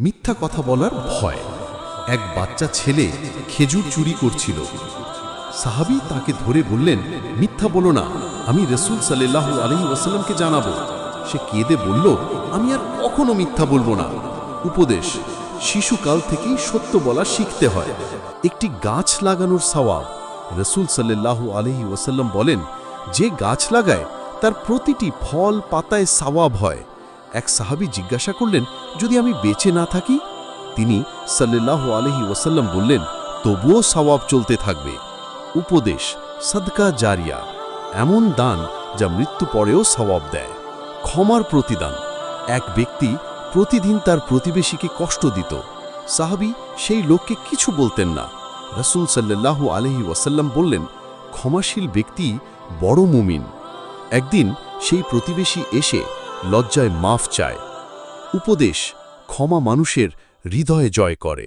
মিথ্যা কথা বলার ভয়। এক বাচ্চা ছেলে খেজুর চুরি করছিল। সাহাবী তাকে ধরে বললেন, মিথ্যা বলো না, আমি রাসূল সাল্লাল্লাহু আলাইহি ওয়াসাল্লামকে জানাবো। সে কেঁদে বলল, আমি আর কখনো মিথ্যা বলবো না। উপদেশ: শিশুকাল থেকেই সত্য বলা শিখতে হয়। একটি গাছ লাগানোর সওয়াব। রাসূল সাল্লাল্লাহু আলাইহি ওয়াসাল্লাম বলেন, যে গাছ লাগায় তার প্রতিটি ফল পাতায় সওয়াব হয়। এক সাহাবী জিজ্ঞাসা করলেন, যদি আমি বেঁচে না থাকি? তিনি সাল্লাল্লাহু আলাইহি ওয়াসাল্লাম বললেন, তবুও সওয়াব চলতে থাকবে। উপদেশ: সাদকা জারিয়া, এমন দান যা মৃত্যু পরেও সওয়াব দেয়। ক্ষমার প্রতিদান। এক ব্যক্তি প্রতিদিন তার প্রতিবেশীকে কষ্ট দিত। সাহাবী সেই লোককে কিছু বলতেন না। রাসূল সাল্লাল্লাহু আলাইহি ওয়াসাল্লাম বললেন, ক্ষমাশীল ব্যক্তি বড় মুমিন। একদিন সেই প্রতিবেশী এসে লজ্জায় মাফ চায়। উপদেশ: ক্ষমা মানুষের হৃদয়ে জয় করে।